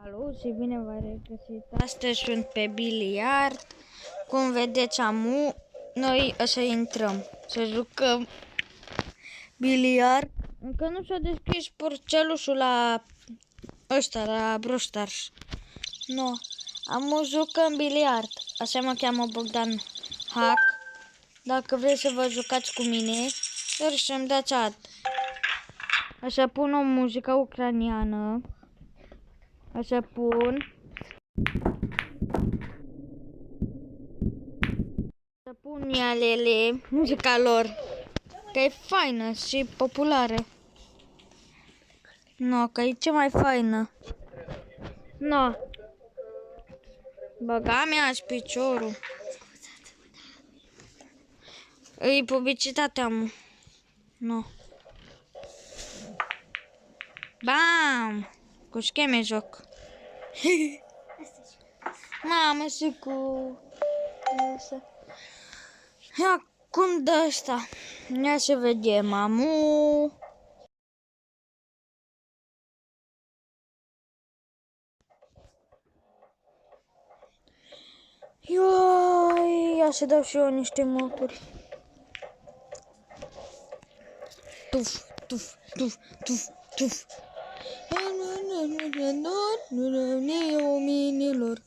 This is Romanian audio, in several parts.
Salut și bine v-am regăsit. Astăzi sunt pe biliard. Cum vedeți noi o să intrăm, să jucăm biliard. Încă nu s-a deschis porțelușul la ăsta, la Brawl Stars. No, jucăm biliard. Așa mă cheamă Bogdan Hack. Dacă vreți să vă jucați cu mine, doar să-mi dați ad. Așa pun o muzică ucraniană. Așa pun. Să pun ialele, muzica lor, că e faină și populară. No, că e cea mai faină. No. Băga mea-și piciorul. E publicitatea, mă. No. Bam! Cu scheme joc. Mamă, și cu... Ia, cum dă ăsta? Ia să vedem, mamu. Ioi, ia să dau și eu niște moturi. Tuf, tuf, tuf, tuf, tuf. Ominilor,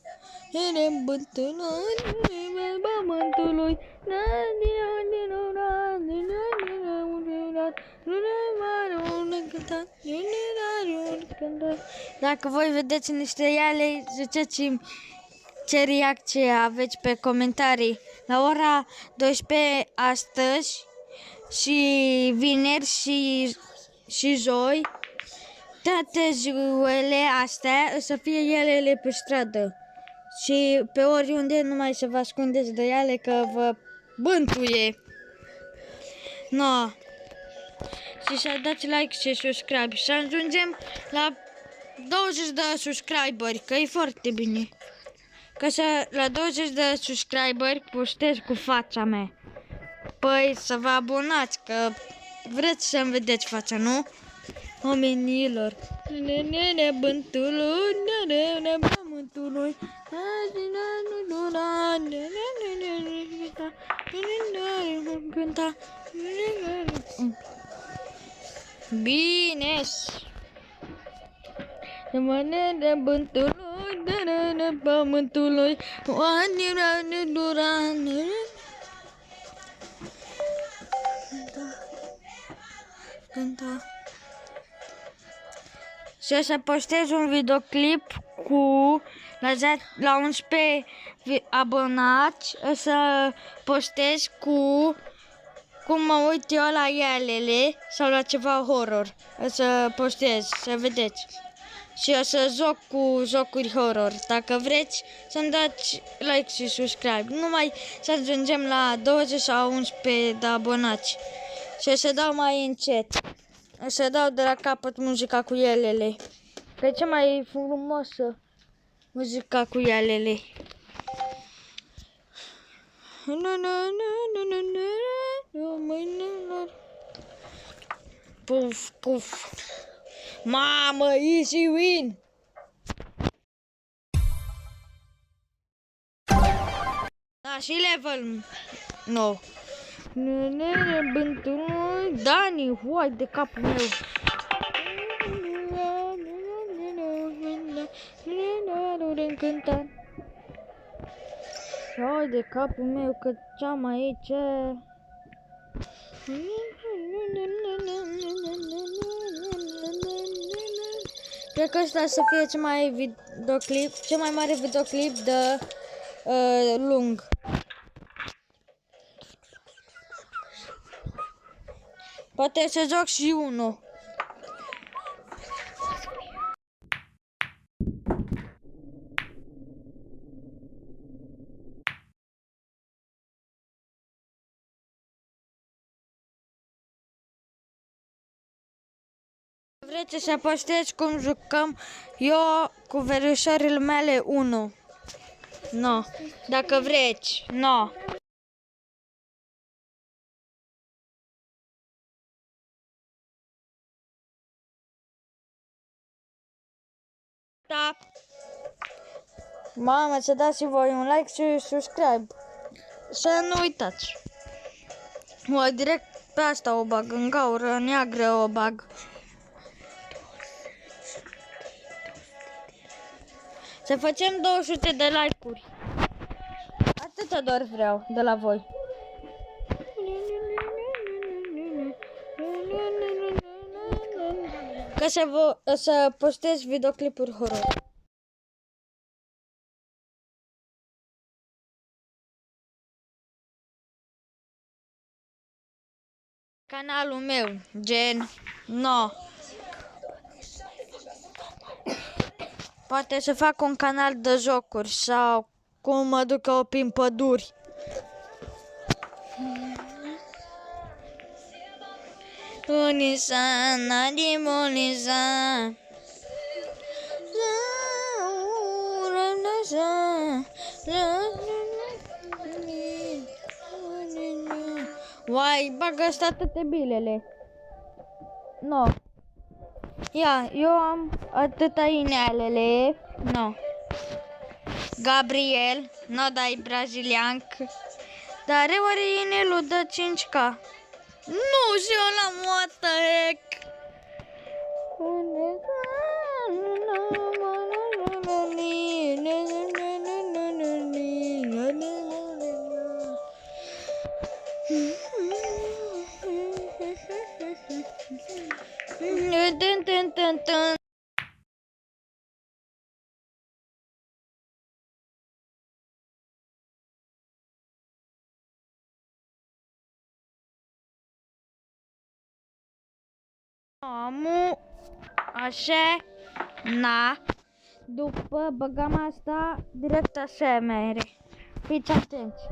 ne pământului. Dacă voi vedeți niște iale, ziceți-mi ce reacție aveți pe comentarii. La ora 12 astăzi și vineri și joi, toate ziuele astea o să fie ialele pe stradă. Și pe oriunde nu mai să vă ascundeți de ele că vă bântuie. No. Și să dați like și subscribe. Să ajungem la 20 de subscriberi, că e foarte bine. Că la 20 de subscriberi postez cu fața mea. Păi să vă abonați, că vreți să-mi vedeți fața, nu? Omenilor. Nene bântului, nene pământului. Bine. Nene bântului, nene pământului. Cânta. Și o să postez un videoclip cu la 11 abonați. O să postez cu cum mă uit eu la ialele sau la ceva horror. O să postez, să vedeți. Și o să joc cu jocuri horror. Dacă vreți să-mi dați like și subscribe. Numai să ajungem la 20 sau 11 de abonați. Și o să dau mai încet. O să dau de la capăt muzica cu ialele. Că e cea mai frumoasă muzica cu ialele. Puf, puf. Mamă, easy win! Da, și level 9. Nene, bântului, Dani, huai de capul meu. Hai de capul meu că ce-am aici. Cred că ăsta să fie cel mai mare videoclip de lung. Poate să joc și unul. Vreți să postez cum jucăm eu cu verișoarele mele 1? No. Dacă vreți, no. Ta! Mamă, să dați și voi un like și subscribe. Să nu uitați. O, direct pe asta o bag, în gaură neagră o bag. Să facem 200 de like-uri. Atâta doar vreau de la voi. Ca să postez videoclipuri horror. Canalul meu, gen, no. Poate să fac un canal de jocuri sau cum mă duc eu prin păduri. Unisa, Nadim Unisa. Uai, bagă asta toate bilele. No. Ia, eu am atâta inelele. No. Gabriel, no dai brazilian. Dar are oare inelul de 5K? Nu, și eu l-am, what the heck? Amu, așa, na, după băgăm asta, direct așa mere. Fiți atenți.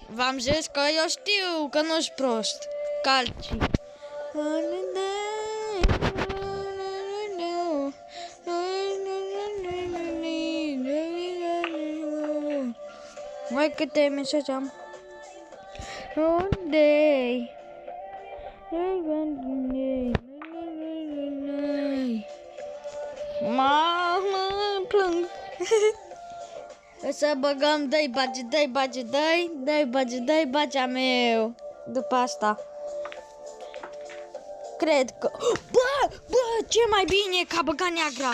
V-am zis că eu știu că nu-s prost, calci. Mai câte mesaje am? Unde-i? Mamă, plâng. Să băgăm, dai bagea meu. După asta. Cred că... Bă, ce mai bine ca băga neagra.